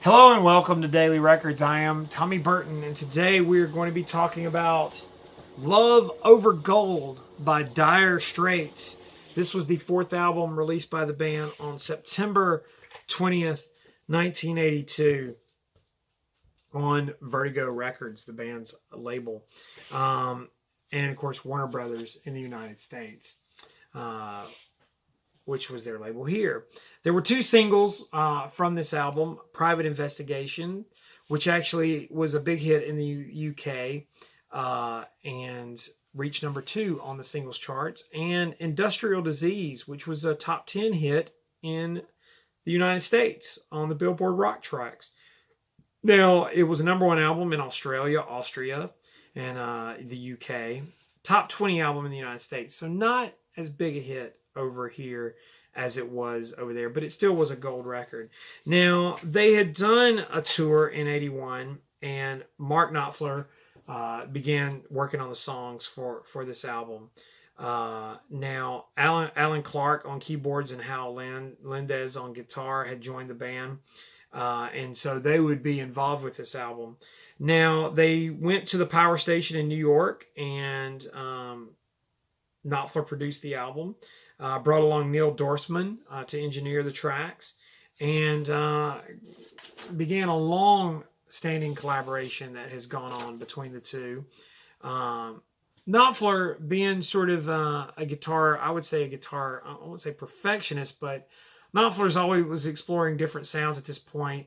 Hello and welcome to Daily Records. I am Tommy Burton, and today we are going to be talking about Love Over Gold by Dire Straits. This was the fourth album released by the band on September 20th, 1982 on Vertigo Records, the band's label. And of course, Warner Brothers in the United States. Which was their label here. There were two singles from this album, Private Investigation, which actually was a big hit in the UK and reached number 2 on the singles charts, and Industrial Disease, which was a top 10 hit in the United States on the Billboard Rock Tracks. Now, it was a number 1 album in Australia, Austria, and the UK. Top 20 album in the United States, so not as big a hit over here as it was over there, but it still was a gold record. Now, they had done a tour in 81, and Mark Knopfler began working on the songs for this album. Now, Alan Clark on keyboards and Hal Lindez on guitar had joined the band, and so they would be involved with this album. Now, they went to the Power Station in New York, and Knopfler produced the album. Brought along Neil Dorsman to engineer the tracks, and began a long-standing collaboration that has gone on between the two. Knopfler, being sort of a guitar, I won't say perfectionist, but Knopfler's always was exploring different sounds at this point.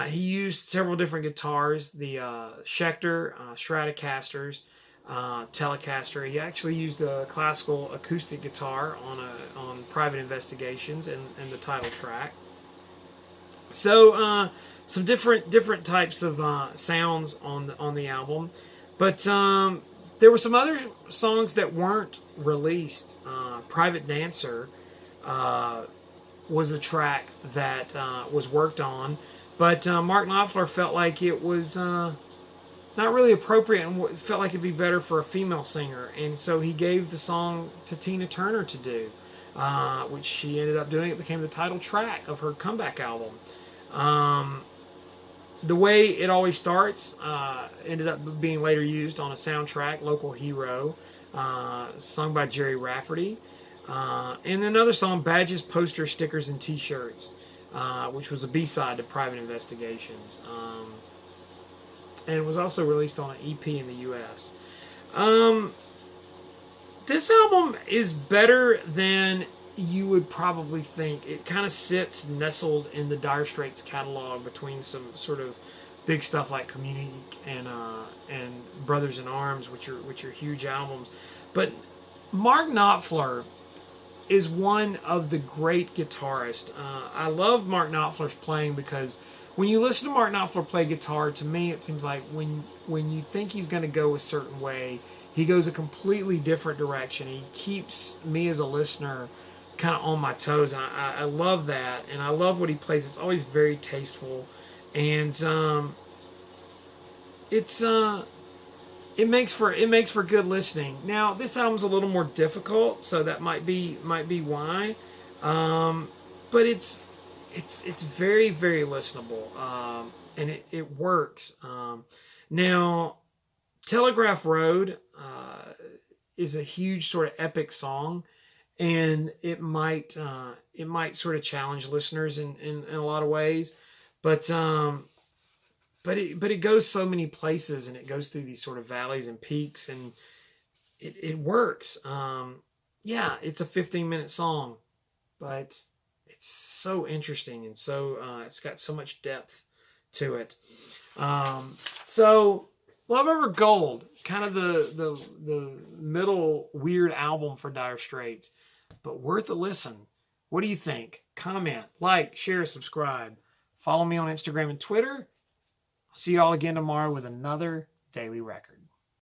He used several different guitars, the Schecter, Stratocasters, Telecaster. He actually used a classical acoustic guitar on Private Investigations and the title track. So some different types of sounds on the album, but there were some other songs that weren't released. Private Dancer was a track that was worked on, but Mark Knopfler felt like it was not really appropriate and felt like it'd be better for a female singer. And so he gave the song to Tina Turner to do, which she ended up doing. It became the title track of her comeback album. The Way It Always Starts ended up being later used on a soundtrack, Local Hero, sung by Jerry Rafferty. And another song, Badges, Posters, Stickers, and T-Shirts, which was a B-side to Private Investigations. And it was also released on an EP in the US. This album is better than you would probably think. It kind of sits nestled in the Dire Straits catalog between some sort of big stuff like Community and Brothers in Arms, which are huge albums. But Mark Knopfler is one of the great guitarists. I love Mark Knopfler's playing because when you listen to Mark Knopfler play guitar, to me it seems like when you think he's going to go a certain way, he goes a completely different direction. He keeps me as a listener kind of on my toes, and I love that, and I love what he plays. It's always very tasteful, and it makes for good listening. Now, this album's a little more difficult, so that might be why, but it's very, very listenable, and it works. Now, Telegraph Road is a huge sort of epic song, and it might sort of challenge listeners in a lot of ways, but it goes so many places, and it goes through these sort of valleys and peaks, and it works. Yeah, it's a 15-minute song, but it's so interesting, and so it's got so much depth to it. So Love Over Gold, kind of the middle weird album for Dire Straits, but worth a listen. What do you think? Comment, like, share, subscribe. Follow me on Instagram and Twitter. I'll see you all again tomorrow with another Daily Record.